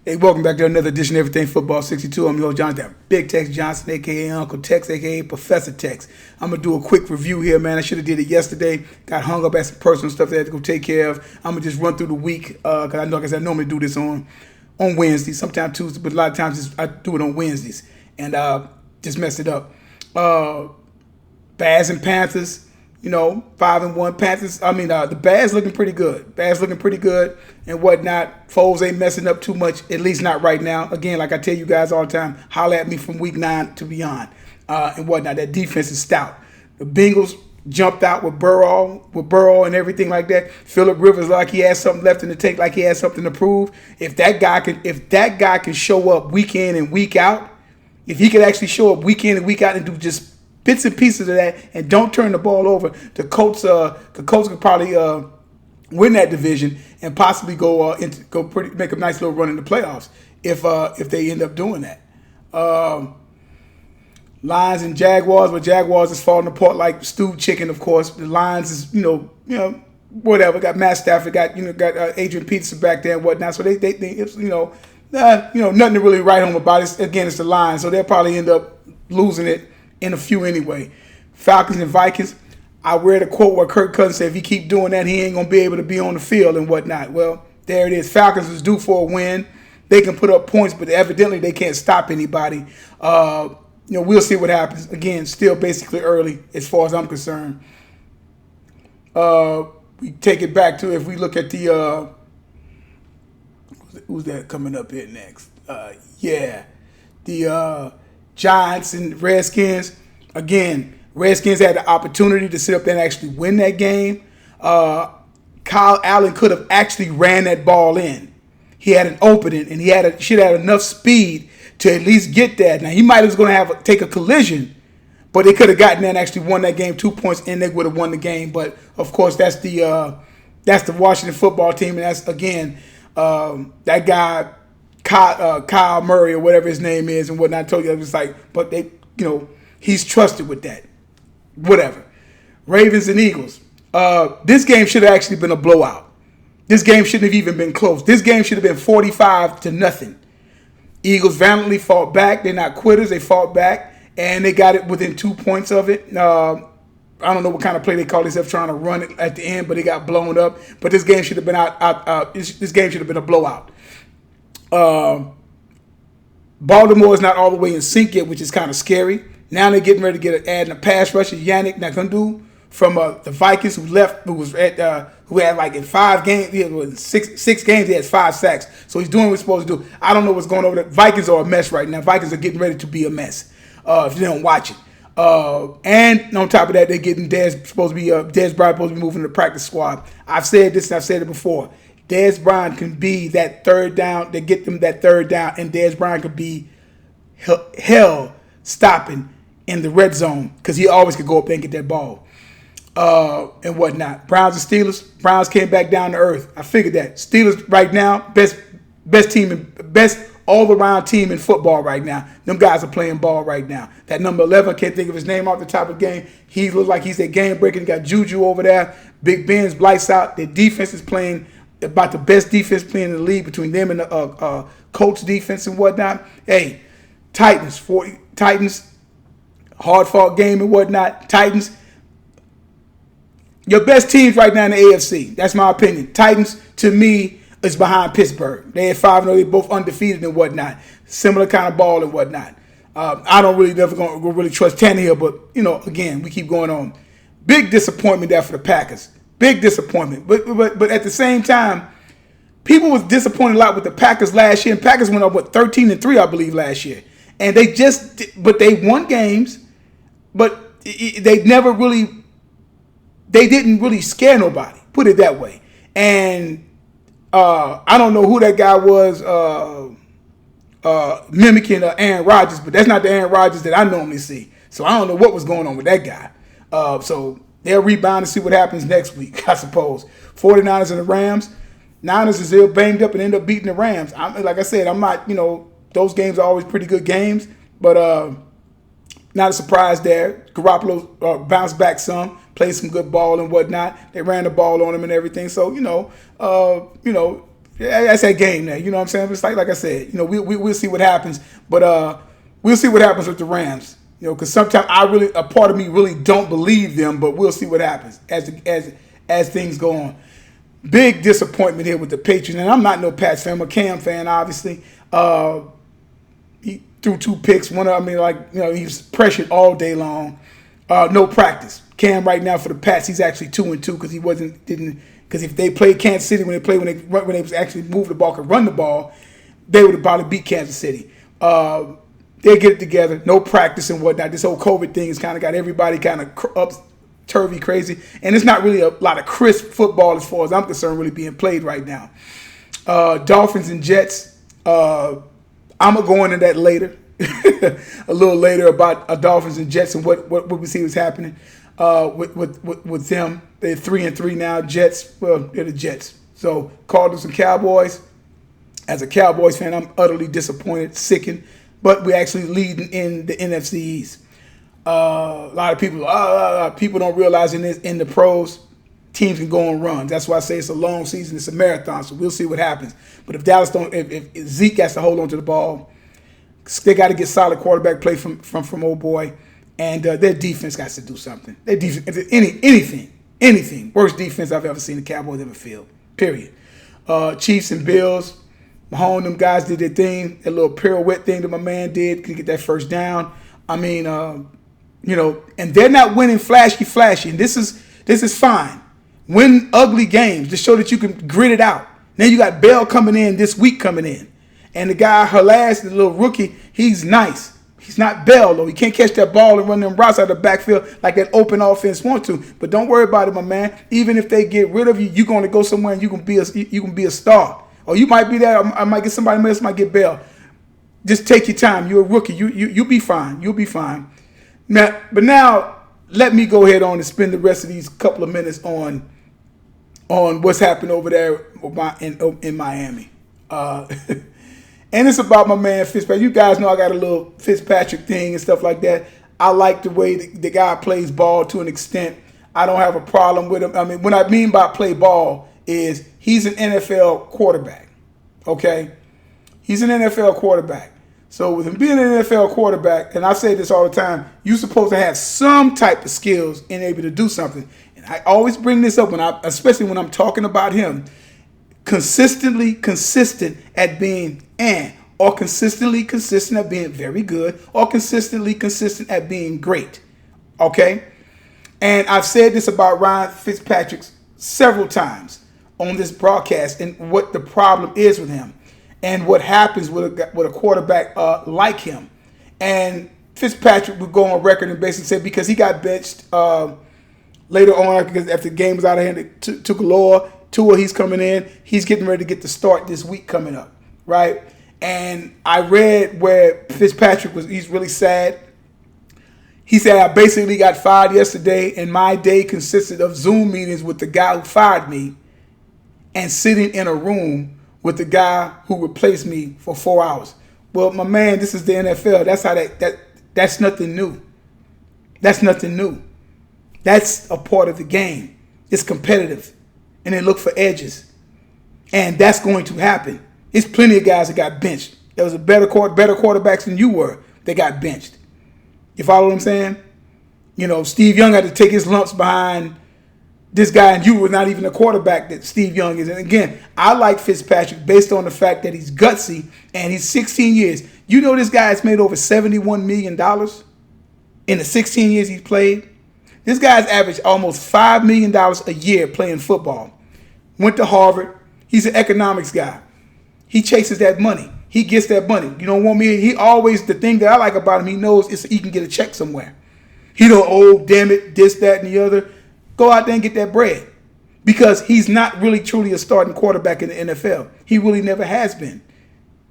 Hey, welcome back to another edition of Everything Football 62. I'm your host, Jonathan Big Tex Johnson, a.k.a. Uncle Tex, a.k.a. Professor Tex. I'm going to do a quick review here, man. I should have did it yesterday. Got hung up at some personal stuff that I had to go take care of. I'm going to just run through the week because I know, like I said, I normally do this on Wednesdays, sometimes Tuesdays, but a lot of times I do it on Wednesdays. And just messed it up. Bears and Panthers. 5-1 Panthers. The Bears looking pretty good. Bears looking pretty good and whatnot. Foles ain't messing up too much, at least not right now. Again, like I tell you guys all the time, holler at me from week 9 to beyond and whatnot. That defense is stout. The Bengals jumped out with Burrow and everything like that. Phillip Rivers like he has something left in the tank, like he has something to prove. If that guy can show up week in and week out, if he could actually show up week in and week out and do just bits and pieces of that, and don't turn the ball over, the Colts could probably win that division and possibly make a nice little run in the playoffs if they end up doing that. Lions and Jaguars, but Jaguars is falling apart like stewed chicken. Of course, the Lions is whatever. Got Matt Stafford, got Adrian Peterson back there and whatnot. So they nothing to really write home about. Again, it's the Lions, so they'll probably end up losing it in a few anyway. Falcons and Vikings. I read a quote where Kirk Cousins said if he keep doing that, he ain't going to be able to be on the field and whatnot. Well, there it is. Falcons is due for a win. They can put up points, but evidently they can't stop anybody. We'll see what happens. Again, still basically early as far as I'm concerned. We take it back to if we look at the who's that coming up here next? The Giants and Redskins. Again, Redskins had the opportunity to sit up there and actually win that game. Kyle Allen could have actually ran that ball in. He had an opening, and he should have enough speed to at least get that. Now, he might have going to take a collision, but they could have gotten there and actually won that game 2 points, and they would have won the game. But, of course, that's the Washington football team, and that's, again, that guy, Kyle Murray or whatever his name is and whatnot. I told you, I was like, but he's trusted with that. Whatever. Ravens and Eagles. This game should have actually been a blowout. This game shouldn't have even been close. This game should have been 45-0. Eagles valiantly fought back. They're not quitters. They fought back, and they got it within 2 points of it. I don't know what kind of play they call themselves trying to run it at the end, but it got blown up. But this game should have been this game should have been a blowout. Baltimore is not all the way in sync yet, which is kind of scary. Now they're getting ready to adding a pass rusher, Yannick Ngakoue from the Vikings, who had like in 5 games, six games, he had 5 sacks. So he's doing what he's supposed to do. I don't know what's going over there. Vikings are a mess right now. Vikings are getting ready to be a mess if you don't watch it. And on top of that, they're getting Dez Bryant supposed to be moving to the practice squad. I've said this and I've said it before. Dez Bryant can be that third down. They get them that third down, and Dez Bryant could be hell stopping in the red zone because he always could go up there and get that ball and whatnot. Browns and Steelers. Browns came back down to earth. I figured that. Steelers right now, best team, best all-around team in football right now. Them guys are playing ball right now. That number 11, I can't think of his name off the top of the game. He looks like he's a game breaker. He got Juju over there. Big Ben's lights out. Their defense is playing about the best defense playing in the league between them and the Colts defense and whatnot. Hey, Titans, hard-fought game and whatnot. Titans, your best teams right now in the AFC. That's my opinion. Titans, to me, is behind Pittsburgh. They had 5-0. They both undefeated and whatnot. Similar kind of ball and whatnot. I don't really never going to really trust Tannehill, but, again, we keep going on. Big disappointment there for the Packers. Big disappointment. But at the same time, people was disappointed a lot with the Packers last year. And Packers went up, 13-3, I believe, last year. And they won games, but they didn't really scare nobody, put it that way. And I don't know who that guy was mimicking Aaron Rodgers, but that's not the Aaron Rodgers that I normally see. So I don't know what was going on with that guy. So they'll rebound and see what happens next week, I suppose. 49ers and the Rams. Niners is still banged up and end up beating the Rams. Like I said, I'm not, those games are always pretty good games, but not a surprise there. Garoppolo bounced back some, played some good ball and whatnot. They ran the ball on him and everything. So, that's that game there. You know what I'm saying? It's like I said, you know, we'll see what happens. But we'll see what happens with the Rams. You know, because sometimes a part of me really don't believe them, but we'll see what happens as things go on. Big disappointment here with the Patriots, and I'm not no Pats fan. I'm a Cam fan, obviously. He threw 2 picks. One of he was pressured all day long. No practice. Cam right now for the Pats, he's actually 2-2 because if they played Kansas City when they was actually move the ball, could run the ball, they would have probably beat Kansas City. They get it together, no practice and whatnot. This whole COVID thing has kind of got everybody kind of up-turvy crazy, and it's not really a lot of crisp football as far as I'm concerned really being played right now. Dolphins and Jets. I'm gonna go into that later, a little later about Dolphins and Jets and what we see was happening with them. They're 3-3 now. Jets, well, they're the Jets. So Cardinals and Cowboys. As a Cowboys fan, I'm utterly disappointed, sickened. But we're actually leading in the NFC East. A lot of people don't realize in the pros, teams can go on runs. That's why I say it's a long season. It's a marathon, so we'll see what happens. But if Dallas if Zeke has to hold on to the ball, they got to get solid quarterback play from old boy, and their defense got to do something. Their defense, anything, worst defense I've ever seen the Cowboys ever field. Period. Chiefs and Bills. Mahomes, them guys did their thing, that little pirouette thing that my man did to get that first down. I mean, and they're not winning flashy. And this is fine. Win ugly games to show that you can grit it out. Then you got Bell coming in this week and the guy Halas, the little rookie, he's nice. He's not Bell though. He can't catch that ball and run them routes out of the backfield like that open offense want to. But don't worry about it, my man. Even if they get rid of you, you're going to go somewhere and you can be a star. Or you might be there. I might get somebody else. Might get Bell. Just take your time. You're a rookie. You'll be fine. You'll be fine. Now, let me go ahead on and spend the rest of these couple of minutes on what's happened over there in Miami. And it's about my man Fitzpatrick. You guys know I got a little Fitzpatrick thing and stuff like that. I like the way the guy plays ball to an extent. I don't have a problem with him. I mean, what I mean by play ball is he's an NFL quarterback, okay? He's an NFL quarterback. So with him being an NFL quarterback, and I say this all the time, you're supposed to have some type of skills and able to do something. And I always bring this up especially when I'm talking about him, consistent at being or consistently consistent at being very good, or consistently consistent at being great, okay? And I've said this about Ryan Fitzpatrick several times on this broadcast and what the problem is with him and what happens with a quarterback like him. And Fitzpatrick would go on record and basically say because he got benched later on because after the game was out of hand, it took a lower. Tua, he's coming in. He's getting ready to get the start this week coming up, right? And I read where Fitzpatrick he's really sad. He said, I basically got fired yesterday, and my day consisted of Zoom meetings with the guy who fired me and sitting in a room with the guy who replaced me for 4 hours. Well, my man, this is the NFL. That's how that's nothing new. That's nothing new. That's a part of the game. It's competitive, and they look for edges. And that's going to happen. There's plenty of guys that got benched. There was better quarterbacks than you were. They got benched. You follow what I'm saying? You know, Steve Young had to take his lumps behind this guy, and you were not even a quarterback that Steve Young is. And again, I like Fitzpatrick based on the fact that he's gutsy and he's 16 years. You know this guy has made over $71 million in the 16 years he's played. This guy's averaged almost $5 million a year playing football. Went to Harvard. He's an economics guy. He chases that money. He gets that money. You don't want me. He always, the thing that I like about him, he knows he can get a check somewhere. He don't, oh, damn it, this, that, and the other. Go out there and get that bread. Because he's not really truly a starting quarterback in the NFL. He really never has been.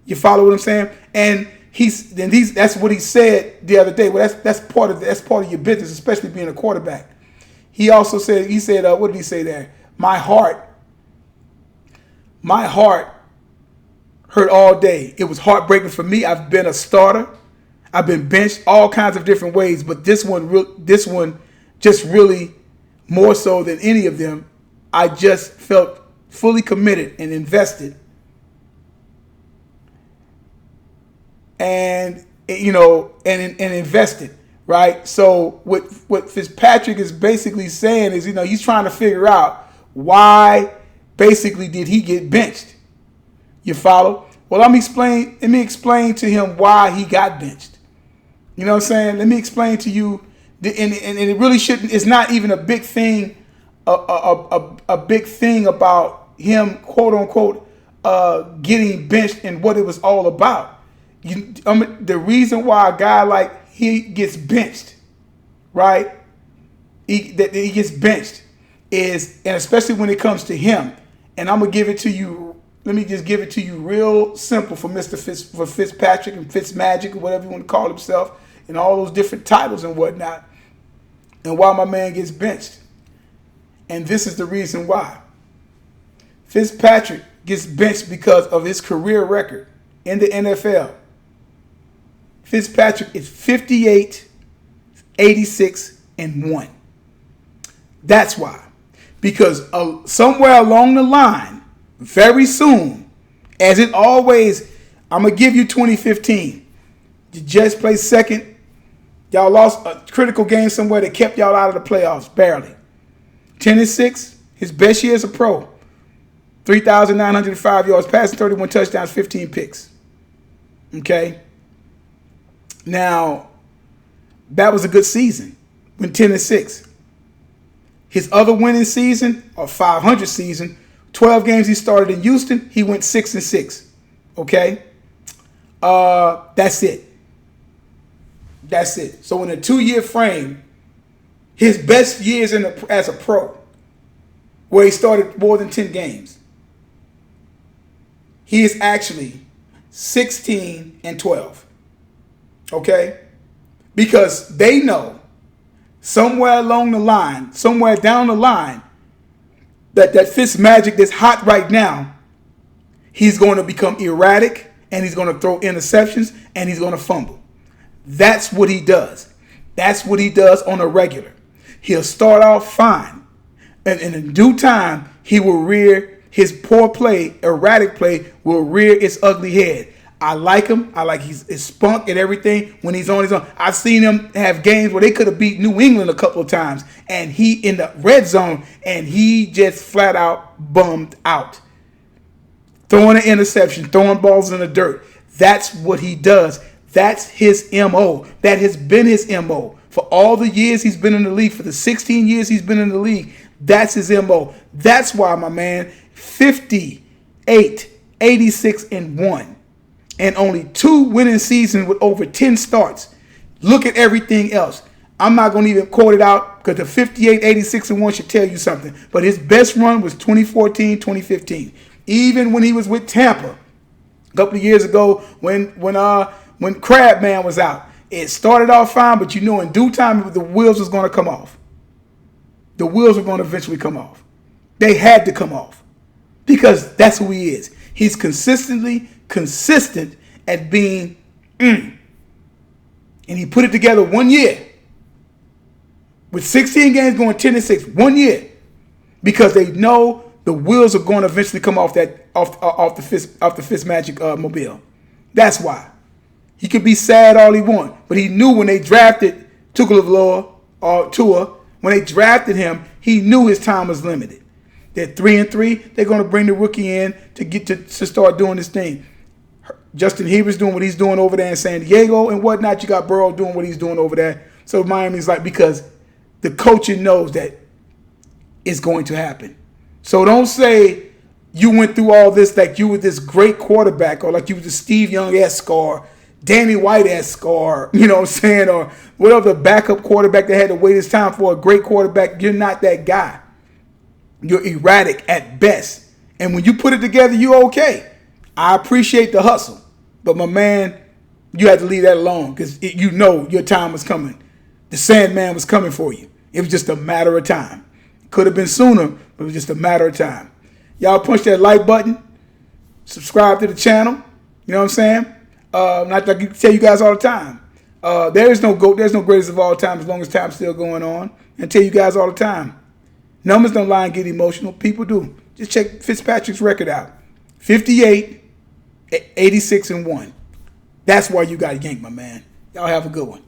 You follow what I'm saying? And that's what he said the other day. Well, that's part of your business, especially being a quarterback. He also said, what did he say there? My heart hurt all day. It was heartbreaking for me. I've been a starter. I've been benched all kinds of different ways, but this one just really more so than any of them, I just felt fully committed and invested and and invested, right? So what Fitzpatrick is basically saying is, he's trying to figure out why basically did he get benched. You follow? Well, let me explain to him why he got benched. You know what I'm saying? Let me explain to you, and it really shouldn't. It's not even a big thing, a big thing about him, quote unquote, getting benched and what it was all about. The reason why a guy like he gets benched, right? He gets benched is, and especially when it comes to him, and I'm gonna give it to you. Let me just give it to you real simple for for Fitzpatrick and Fitzmagic or whatever you want to call himself, and all those different titles and whatnot, and why my man gets benched. And this is the reason why. Fitzpatrick gets benched because of his career record in the NFL. Fitzpatrick is 58, 86, and 1. That's why. Because somewhere along the line, very soon, as it always, I'm going to give you 2015. The Jets placed second. Y'all lost a critical game somewhere that kept y'all out of the playoffs, barely. 10-6, his best year as a pro. 3,905 yards passing, 31 touchdowns, 15 picks. Okay? Now, that was a good season when 10-6. His other winning season, or 500 season, 12 games he started in Houston, he went 6-6. Okay? That's it. That's it. So in a 2-year frame, his best years as a pro, where he started more than 10 games, he is actually 16-12. Okay? Because they know somewhere along the line, somewhere down the line, that Fitzmagic that's hot right now, he's going to become erratic, and he's going to throw interceptions, and he's going to fumble. That's what he does. That's what he does on a regular. He'll start off fine, and in due time, he will rear his poor play, erratic play, will rear its ugly head. I like him. I like his spunk and everything when he's on his own. I've seen him have games where they could have beat New England a couple of times, and he in the red zone, and he just flat out bummed out. Throwing an interception, throwing balls in the dirt. That's what he does. That's his MO. That has been his MO. For all the years he's been in the league, for the 16 years he's been in the league, that's his MO. That's why, my man, 58, 86, and 1. And only 2 winning seasons with over 10 starts. Look at everything else. I'm not going to even quote it out because the 58, 86, and 1 should tell you something. But his best run was 2014, 2015. Even when he was with Tampa a couple of years ago when Crabman was out. It started off fine, but in due time the wheels was going to come off. The wheels were going to eventually come off. They had to come off because that's who he is. He's consistent at being And he put it together 1 year. With 16 games going 10-6, 1 year. Because they know the wheels are going to eventually come off the Fitzmagic mobile. That's why. He could be sad all he wants, but he knew when they drafted Tua, when they drafted him, he knew his time was limited. They're 3-3. They're going to bring the rookie in to get to start doing this thing. Justin Heber's doing what he's doing over there in San Diego and whatnot. You got Burrow doing what he's doing over there. So Miami's like, because the coaching knows that it's going to happen. So don't say you went through all this like you were this great quarterback or like you were the Steve Young-esque or Danny White-esque or, you know what I'm saying, or whatever the backup quarterback that had to wait his time for a great quarterback. You're not that guy. You're erratic at best. And when you put it together, you're okay. I appreciate the hustle. But my man, you had to leave that alone because you know your time was coming. The Sandman was coming for you. It was just a matter of time. Could have been sooner, but it was just a matter of time. Y'all punch that like button. Subscribe to the channel. You know what I'm saying? Not like I tell you guys all the time. There's no greatest of all time as long as time's still going on. And I tell you guys all the time. Numbers don't lie and get emotional. People do. Just check Fitzpatrick's record out. 58, 86, and 1. That's why you got yanked, my man. Y'all have a good one.